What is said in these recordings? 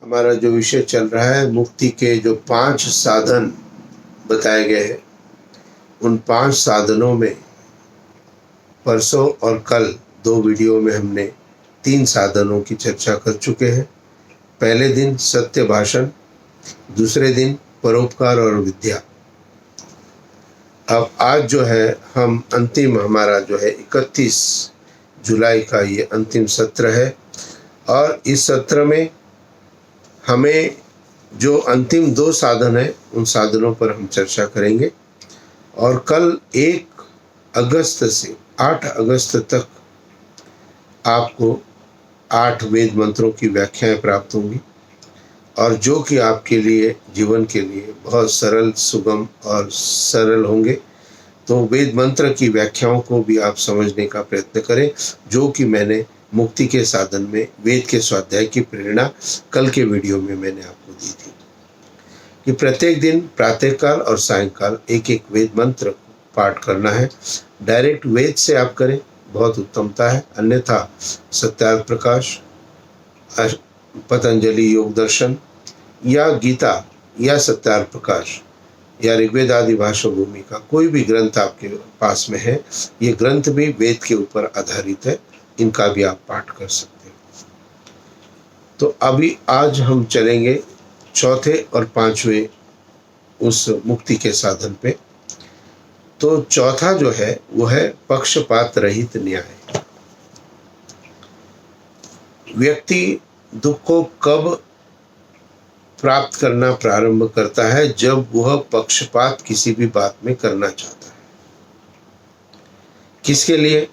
हमारा जो विषय चल रहा है, मुक्ति के जो 5 साधन बताए गए हैं, उन 5 साधनों में परसों और कल 2 वीडियो में हमने 3 साधनों की चर्चा कर चुके हैं। पहले दिन सत्य भाषण, दूसरे दिन परोपकार और विद्या। अब आज जो है हम अंतिम, हमारा जो है 31 जुलाई का ये अंतिम सत्र है, और इस सत्र में हमें जो अंतिम 2 साधन है उन साधनों पर हम चर्चा करेंगे। और कल 1 अगस्त से 8 अगस्त तक आपको 8 वेद मंत्रों की व्याख्याएं प्राप्त होंगी, और जो कि आपके लिए, जीवन के लिए बहुत सरल, सुगम और सरल होंगे। तो वेद मंत्र की व्याख्याओं को भी आप समझने का प्रयत्न करें, जो कि मैंने मुक्ति के साधन में वेद के स्वाध्याय की प्रेरणा कल के वीडियो में मैंने आपको दी थी कि प्रत्येक दिन प्रातःकाल और सायंकाल एक एक वेद मंत्र पाठ करना है। डायरेक्ट वेद से आप करें, बहुत उत्तमता है। अन्यथा सत्यार्थ प्रकाश, पतंजलि योग दर्शन या गीता या सत्यार्थ प्रकाश या ऋग्वेद आदि भाषा भूमि का कोई भी ग्रंथ आपके पास में है, ये ग्रंथ भी वेद के ऊपर आधारित है, इनका भी आप पाठ कर सकते हैं। तो अभी आज हम चलेंगे चौथे और 5वें उस मुक्ति के साधन पे। तो चौथा जो है वो है पक्षपात रहित न्याय। व्यक्ति दुख को कब प्राप्त करना प्रारंभ करता है? जब वह पक्षपात किसी भी बात में करना चाहता है। किसके लिए?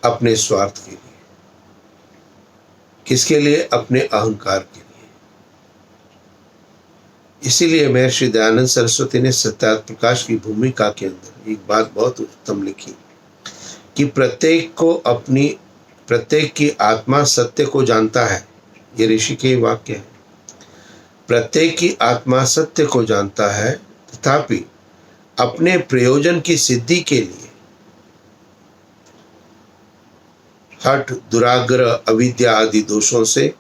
अपने स्वार्थ के लिए। किसके लिए? अपने अहंकार के लिए। इसीलिए महर्षि दयानंद सरस्वती ने सत्यार्थ प्रकाश की भूमिका के अंदर एक बात बहुत उत्तम लिखी कि प्रत्येक की आत्मा सत्य को जानता है। ये ऋषि के वाक्य है। प्रत्येक की आत्मा सत्य को जानता है, तथापि अपने प्रयोजन की सिद्धि के लिए हठ, दुराग्रह, अविद्या आदि दोषों से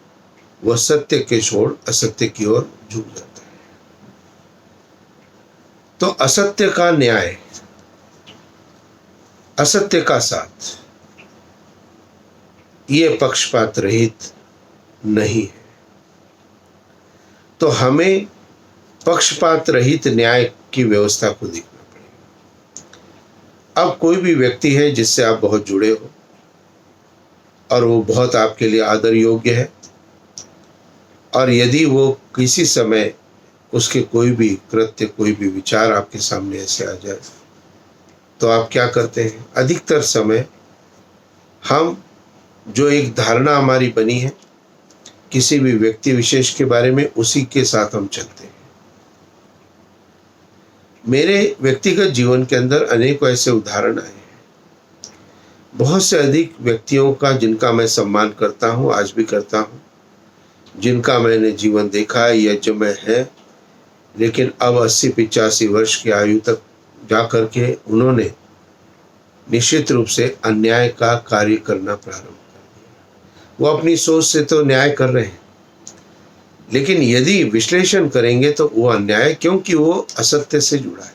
वह सत्य के छोड़ असत्य की ओर झुक जाता है। तो असत्य का न्याय, असत्य का साथ, ये पक्षपात रहित नहीं है। तो हमें पक्षपात रहित न्याय की व्यवस्था को देखना पड़ेगा। अब कोई भी व्यक्ति है जिससे आप बहुत जुड़े हो और वो बहुत आपके लिए आदर योग्य है, और यदि वो किसी समय उसके कोई भी कृत्य, कोई भी विचार आपके सामने ऐसे आ जाए, तो आप क्या करते हैं? अधिकतर समय हम जो एक धारणा हमारी बनी है किसी भी व्यक्ति विशेष के बारे में, उसी के साथ हम चलते हैं। मेरे व्यक्तिगत जीवन के अंदर अनेकों ऐसे उदाहरण आए हैं। बहुत से अधिक व्यक्तियों का जिनका मैं सम्मान करता हूँ, आज भी करता हूँ, जिनका मैंने जीवन देखा है या जो मैं है, लेकिन अब 80-85 वर्ष की आयु तक जा करके उन्होंने निश्चित रूप से अन्याय का कार्य करना प्रारंभ कर दिया। वो अपनी सोच से तो न्याय कर रहे हैं, लेकिन यदि विश्लेषण करेंगे तो वो अन्याय, क्योंकि वो असत्य से जुड़ा है।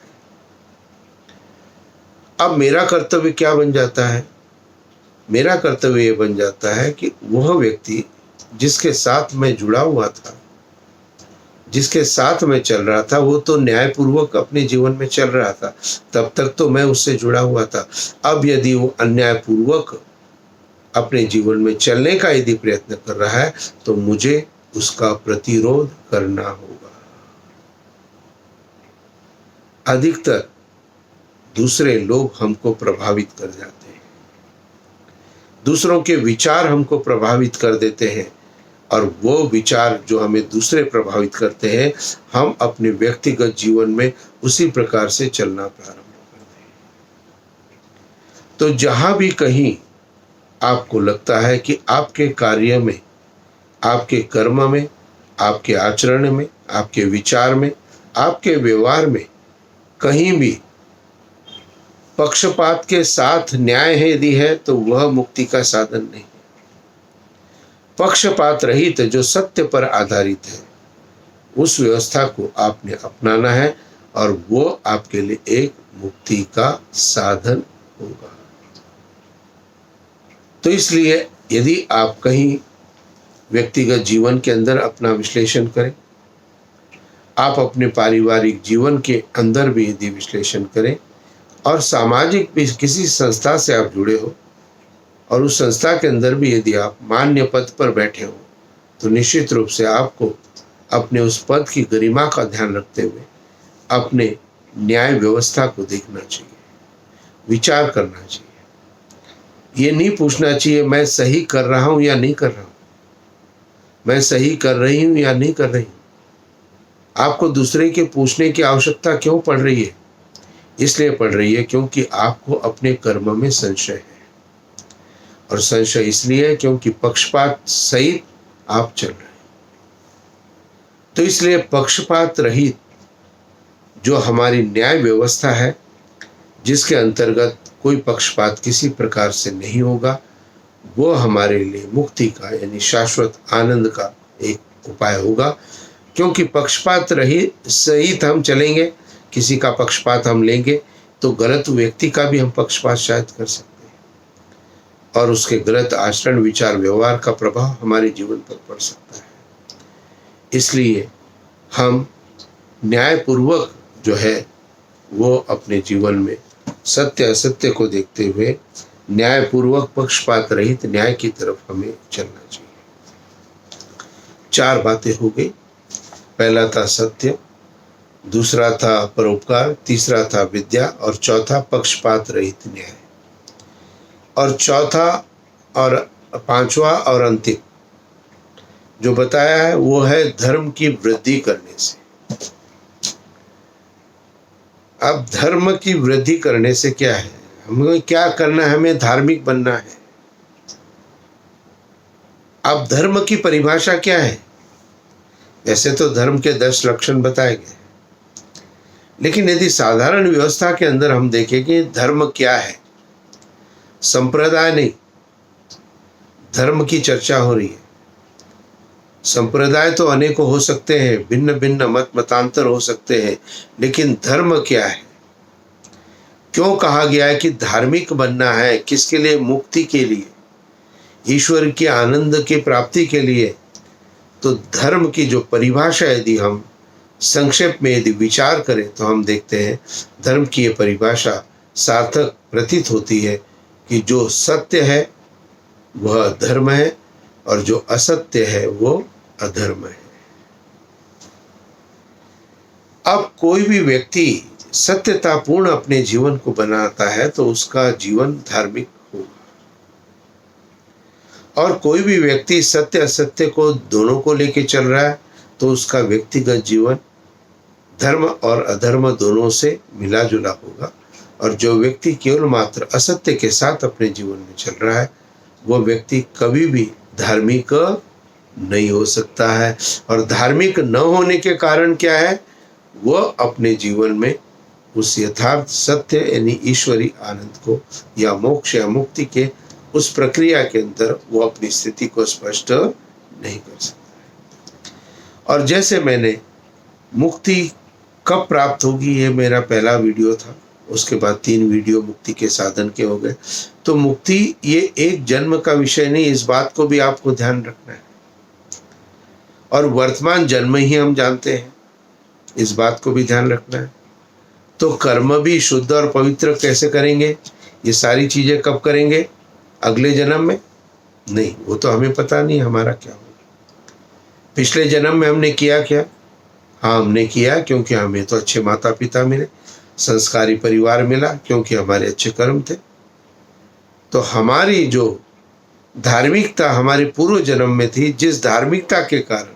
अब मेरा कर्तव्य क्या बन जाता है? मेरा कर्तव्य ये बन जाता है कि वह व्यक्ति जिसके साथ मैं जुड़ा हुआ था, जिसके साथ मैं चल रहा था, वो तो न्यायपूर्वक अपने जीवन में चल रहा था, तब तक तो मैं उससे जुड़ा हुआ था। अब यदि वो अन्यायपूर्वक अपने जीवन में चलने का यदि प्रयत्न कर रहा है, तो मुझे उसका प्रतिरोध करना होगा। अधिकतर दूसरे लोग हमको प्रभावित कर जाते हैं, दूसरों के विचार हमको प्रभावित कर देते हैं, और वो विचार जो हमें दूसरे प्रभावित करते हैं, हम अपने व्यक्तिगत जीवन में उसी प्रकार से चलना प्रारंभ करते हैं। तो जहां भी कहीं आपको लगता है कि आपके कार्य में, आपके कर्म में, आपके आचरण में, आपके विचार में, आपके व्यवहार में कहीं भी पक्षपात के साथ न्याय है यदि है, तो वह मुक्ति का साधन नहीं। पक्षपात रहित जो सत्य पर आधारित है, उस व्यवस्था को आपने अपनाना है और वो आपके लिए एक मुक्ति का साधन होगा। तो इसलिए यदि आप कहीं व्यक्तिगत जीवन के अंदर अपना विश्लेषण करें, आप अपने पारिवारिक जीवन के अंदर भी यदि विश्लेषण करें और सामाजिक भी किसी संस्था से आप जुड़े हो और उस संस्था के अंदर भी यदि आप मान्य पद पर बैठे हो, तो निश्चित रूप से आपको अपने उस पद की गरिमा का ध्यान रखते हुए अपने न्याय व्यवस्था को देखना चाहिए, विचार करना चाहिए। ये नहीं पूछना चाहिए मैं सही कर रहा हूं या नहीं कर रहा हूं, मैं सही कर रही हूं या नहीं कर रही हूं। आपको दूसरे के पूछने की आवश्यकता क्यों पड़ रही है? इसलिए पड़ रही है क्योंकि आपको अपने कर्म में संशय है, और संशय इसलिए है क्योंकि पक्षपात सहित आप चल रहे हैं। तो इसलिए पक्षपात रहित जो हमारी न्याय व्यवस्था है, जिसके अंतर्गत कोई पक्षपात किसी प्रकार से नहीं होगा, वो हमारे लिए मुक्ति का यानी शाश्वत आनंद का एक उपाय होगा। क्योंकि पक्षपात रहित सहित हम चलेंगे, किसी का पक्षपात हम लेंगे तो गलत व्यक्ति का भी हम पक्षपात शायद कर सकते हैं और उसके गलत आचरण, विचार, व्यवहार का प्रभाव हमारे जीवन पर पड़ सकता है। इसलिए हम न्यायपूर्वक जो है वो अपने जीवन में सत्य असत्य को देखते हुए न्यायपूर्वक पक्षपात रहित न्याय की तरफ हमें चलना चाहिए। 4 बातें हो गई। पहला था सत्य, दूसरा था परोपकार, तीसरा था विद्या और चौथा पक्षपात रहित न्याय। और चौथा और 5वां और अंतिम जो बताया है वो है धर्म की वृद्धि करने से। अब धर्म की वृद्धि करने से क्या है, हमें क्या करना है? हमें धार्मिक बनना है। अब धर्म की परिभाषा क्या है? वैसे तो धर्म के 10 लक्षण बताए गए, लेकिन यदि साधारण व्यवस्था के अंदर हम देखें कि धर्म क्या है, संप्रदाय नहीं, धर्म की चर्चा हो रही है। संप्रदाय तो अनेकों हो सकते हैं, भिन्न भिन्न मत मतांतर हो सकते हैं, लेकिन धर्म क्या है? क्यों कहा गया है कि धार्मिक बनना है? किसके लिए? मुक्ति के लिए, ईश्वर के आनंद की प्राप्ति के लिए। तो धर्म की जो परिभाषा यदि हम संक्षेप में यदि विचार करें तो हम देखते हैं धर्म की ये परिभाषा सार्थक प्रतीत होती है कि जो सत्य है वह धर्म है और जो असत्य है वो अधर्म है। अब कोई भी व्यक्ति सत्यतापूर्ण अपने जीवन को बनाता है तो उसका जीवन धार्मिक होगा, और कोई भी व्यक्ति सत्य असत्य को दोनों को लेके चल रहा है तो उसका व्यक्तिगत जीवन धर्म और अधर्म दोनों से मिला जुला होगा। और जो व्यक्ति केवल मात्र असत्य के साथ अपने जीवन में चल रहा है वो व्यक्ति कभी भी धार्मिक नहीं हो सकता है। और धार्मिक न होने के कारण क्या है? वो अपने जीवन में उस यथार्थ सत्य यानी ईश्वरी आनंद को या मोक्ष या मुक्ति के उस प्रक्रिया के अंदर वो अपनी स्थिति को स्पष्ट नहीं कर सकता। और जैसे मैंने मुक्ति कब प्राप्त होगी, ये मेरा पहला वीडियो था, उसके बाद 3 वीडियो मुक्ति के साधन के हो गए। तो मुक्ति ये एक जन्म का विषय नहीं, इस बात को भी आपको ध्यान रखना है। और वर्तमान जन्म ही हम जानते हैं, इस बात को भी ध्यान रखना है। तो कर्म भी शुद्ध और पवित्र कैसे करेंगे? ये सारी चीजें कब करेंगे? अगले जन्म में नहीं, वो तो हमें पता नहीं हमारा क्या होगा। पिछले जन्म में हमने किया क्या? हाँ, हमने किया क्योंकि हमें तो अच्छे माता पिता मिले, संस्कारी परिवार मिला, क्योंकि हमारे अच्छे कर्म थे। तो हमारी जो धार्मिकता हमारे पूर्व जन्म में थी, जिस धार्मिकता के कारण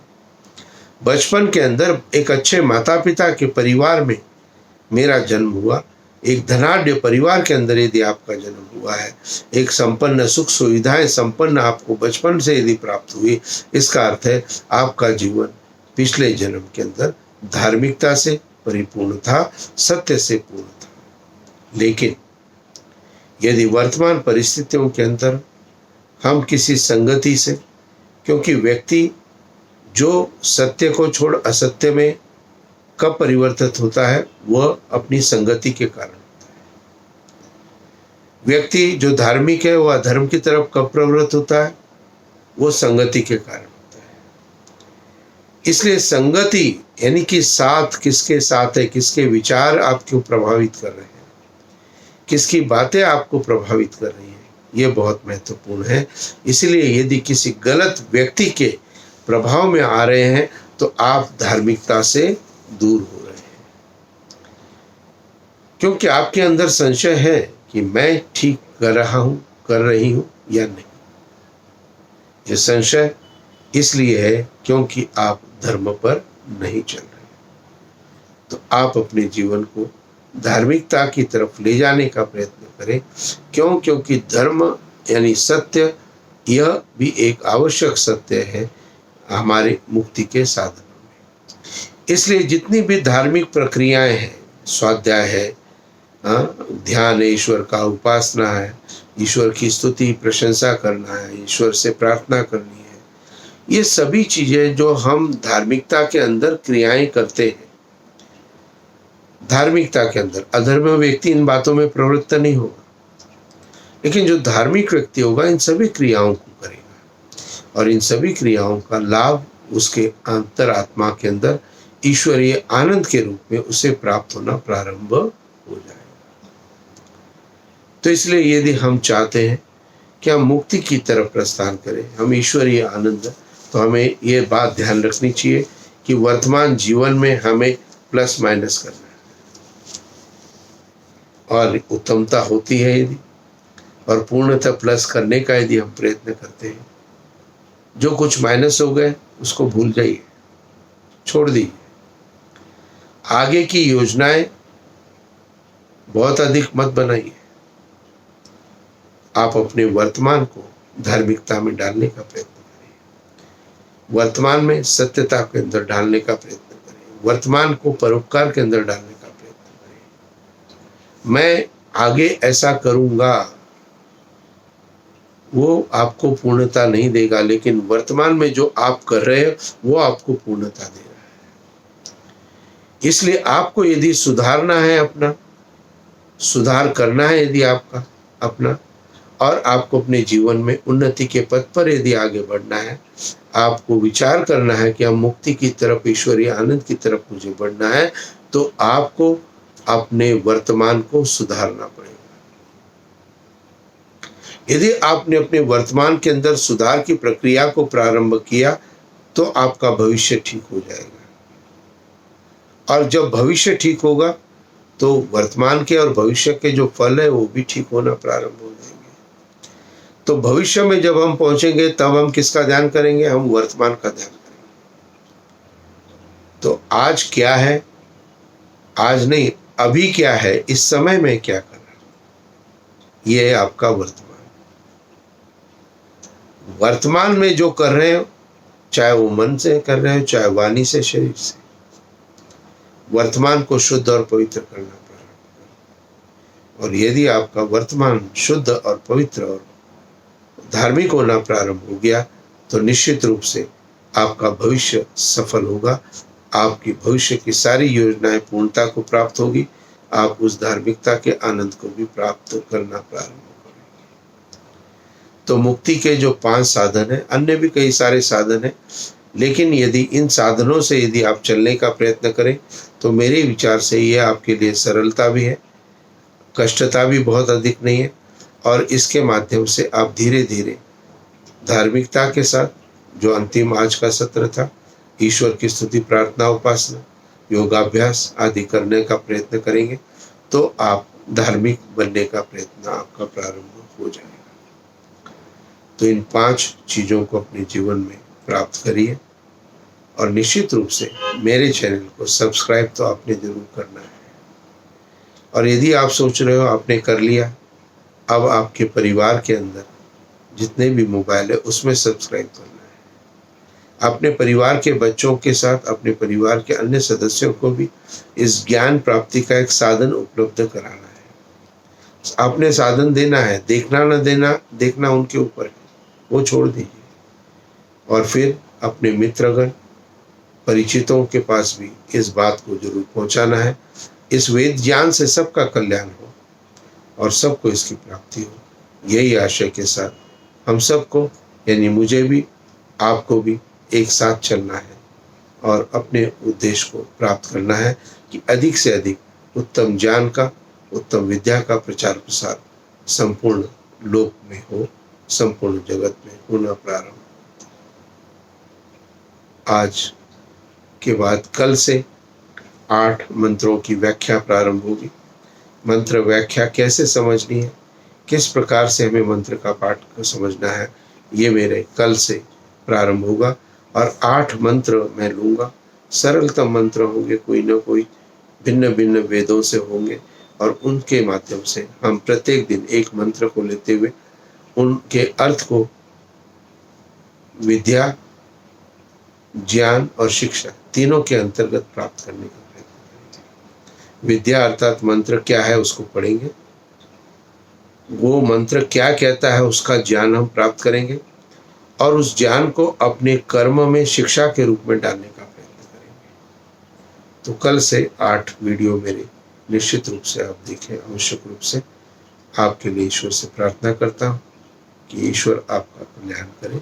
बचपन के अंदर एक अच्छे माता पिता के परिवार में मेरा जन्म हुआ, एक धनाढ्य परिवार के अंदर यदि आपका जन्म हुआ है, एक संपन्न सुख सुविधाएं संपन्न आपको बचपन से यदि प्राप्त हुई, इसका अर्थ है आपका जीवन पिछले जन्म के अंदर धार्मिकता से परिपूर्ण था, सत्य से पूर्ण था। लेकिन यदि वर्तमान परिस्थितियों के अंदर हम किसी संगति से, क्योंकि व्यक्ति जो सत्य को छोड़ असत्य में कब परिवर्तित होता है, वह अपनी संगति के कारण। व्यक्ति जो धार्मिक है वह अधर्म की तरफ कब प्रवृत्त होता है, वो संगति के कारण होता है। इसलिए संगति यानी कि साथ किसके साथ है, किसके विचार आपको प्रभावित कर रहे हैं, किसकी बातें आपको प्रभावित कर रही हैं, ये बहुत महत्वपूर्ण है। इसलिए यदि किसी गलत व्यक्ति के प्रभाव में आ रहे हैं तो आप धार्मिकता से दूर हो रहे हैं, क्योंकि आपके अंदर संशय है कि मैं ठीक कर रहा हूं, कर रही हूं या नहीं। यह संशय इसलिए है क्योंकि आप धर्म पर नहीं चल रहे। तो आप अपने जीवन को धार्मिकता की तरफ ले जाने का प्रयत्न करें। क्योंकि धर्म यानी सत्य, यह भी एक आवश्यक सत्य है हमारे मुक्ति के साधनों में। इसलिए जितनी भी धार्मिक प्रक्रियाएं हैं, स्वाध्याय है, ध्यान है, ईश्वर का उपासना है, ईश्वर की स्तुति प्रशंसा करना है, ईश्वर से प्रार्थना करनी है, ये सभी चीजें जो हम धार्मिकता के अंदर क्रियाएं करते हैं, धार्मिकता के अंदर अधर्म व्यक्ति इन बातों में प्रवृत्त नहीं होगा, लेकिन जो धार्मिक व्यक्ति होगा इन सभी क्रियाओं को करेगा और इन सभी क्रियाओं का लाभ उसके अंतरात्मा के अंदर ईश्वरीय आनंद के रूप में उसे प्राप्त होना प्रारंभ हो जाएगा। तो इसलिए यदि हम चाहते हैं कि हम मुक्ति की तरफ प्रस्थान करें, हम ईश्वरीय आनंद, तो हमें ये बात ध्यान रखनी चाहिए कि वर्तमान जीवन में हमें प्लस माइनस करना है, और उत्तमता होती है यदि, और पूर्णतः प्लस करने का यदि हम प्रयत्न करते हैं, जो कुछ माइनस हो गए उसको भूल जाइए, छोड़ दीजिए। आगे की योजनाएं बहुत अधिक मत बनाइए। आप अपने वर्तमान को धार्मिकता में डालने का प्रयत्न करें, वर्तमान में सत्यता के अंदर डालने का प्रयत्न करें, वर्तमान को परोपकार के अंदर डालने का प्रयत्न करें। मैं आगे ऐसा करूंगा, वो आपको पूर्णता नहीं देगा, लेकिन वर्तमान में जो आप कर रहे हो वो आपको पूर्णता दे रहा है। इसलिए आपको यदि सुधारना है, अपना सुधार करना है यदि आपका अपना, और आपको अपने जीवन में उन्नति के पथ पर यदि आगे बढ़ना है, आपको विचार करना है कि हम मुक्ति की तरफ, ईश्वरीय आनंद की तरफ मुझे बढ़ना है, तो आपको अपने वर्तमान को सुधारना पड़ेगा। यदि आपने अपने वर्तमान के अंदर सुधार की प्रक्रिया को प्रारंभ किया तो आपका भविष्य ठीक हो जाएगा, और जब भविष्य ठीक होगा तो वर्तमान के और भविष्य के जो फल है वो भी ठीक होना प्रारंभ हो जाएंगे। तो भविष्य में जब हम पहुंचेंगे तब हम किसका ध्यान करेंगे? हम वर्तमान का ध्यान करेंगे। तो आज क्या है, आज नहीं, अभी क्या है, इस समय में क्या कर रहा है, ये है आपका वर्तमान। वर्तमान में जो कर रहे हो, चाहे वो मन से कर रहे हो, चाहे वाणी से, शरीर से, वर्तमान को शुद्ध और पवित्र करना पड़ेगा। और यदि आपका वर्तमान शुद्ध और पवित्र और धार्मिक होना प्रारंभ हो गया तो निश्चित रूप से आपका भविष्य सफल होगा, आपकी भविष्य की सारी योजनाएं पूर्णता को प्राप्त होगी, आप उस धार्मिकता के आनंद को भी प्राप्त करना प्रारंभ करेंगे। तो मुक्ति के जो 5 साधन हैं, अन्य भी कई सारे साधन हैं, लेकिन यदि इन साधनों से यदि आप चलने का प्रयत्न करें तो मेरे विचार से ये आपके लिए सरलता भी है, कष्टता भी बहुत अधिक नहीं है, और इसके माध्यम से आप धीरे धीरे धार्मिकता के साथ, जो अंतिम आज का सत्र था, ईश्वर की स्तुति, प्रार्थना, उपासना, योगाभ्यास आदि करने का प्रयत्न करेंगे तो आप धार्मिक बनने का प्रयत्न आपका प्रारंभ हो जाएगा। तो इन 5 चीज़ों को अपने जीवन में प्राप्त करिए, और निश्चित रूप से मेरे चैनल को सब्सक्राइब तो आपने जरूर करना है। और यदि आप सोच रहे हो आपने कर लिया, अब आपके परिवार के अंदर जितने भी मोबाइल है उसमें सब्सक्राइब करना है। अपने परिवार के बच्चों के साथ, अपने परिवार के अन्य सदस्यों को भी इस ज्ञान प्राप्ति का एक साधन उपलब्ध कराना है। आपने साधन देना है, देखना न देना, देखना उनके ऊपर है, वो छोड़ दीजिए। और फिर अपने मित्रगण परिचितों के पास भी इस बात को जरूर पहुंचाना है। इस वेद ज्ञान से सबका कल्याण हो और सबको इसकी प्राप्ति हो। यही आशय के साथ हम सबको, यानी मुझे भी, आपको भी एक साथ चलना है और अपने उद्देश्य को प्राप्त करना है कि अधिक से अधिक उत्तम ज्ञान का, उत्तम विद्या का प्रचार प्रसार संपूर्ण लोक में हो, संपूर्ण जगत में होना प्रारंभ। आज के बाद कल से 8 मंत्रों की व्याख्या प्रारंभ होगी। मंत्र व्याख्या कैसे समझनी है, किस प्रकार से हमें मंत्र का पाठ को समझना है, ये मेरे कल से प्रारंभ होगा। और 8 मंत्र मैं लूँगा। सरलतम मंत्र होंगे, कोई ना कोई भिन्न भिन्न वेदों से होंगे, और उनके माध्यम से हम प्रत्येक दिन एक मंत्र को लेते हुए उनके अर्थ को विद्या, ज्ञान और शिक्षा तीनों के अंतर्गत प्राप्त करने का प्रयत्न करेंगे। विद्या अर्थात मंत्र क्या है उसको पढ़ेंगे, वो मंत्र क्या कहता है उसका ज्ञान हम प्राप्त करेंगे, और उस ज्ञान को अपने कर्म में शिक्षा के रूप में डालने का प्रयत्न करेंगे। तो कल से 8 वीडियो मेरे निश्चित रूप से आप देखें, आवश्यक रूप से। आपके लिए ईश्वर से प्रार्थना करता हूँ कि ईश्वर आपका कल्याण करे।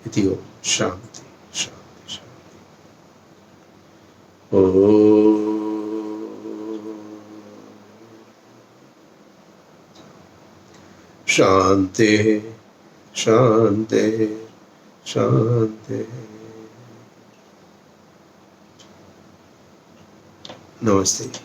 इति ओम शांति शांति शांति। ओम शांति शांति शांति। नमस्ते।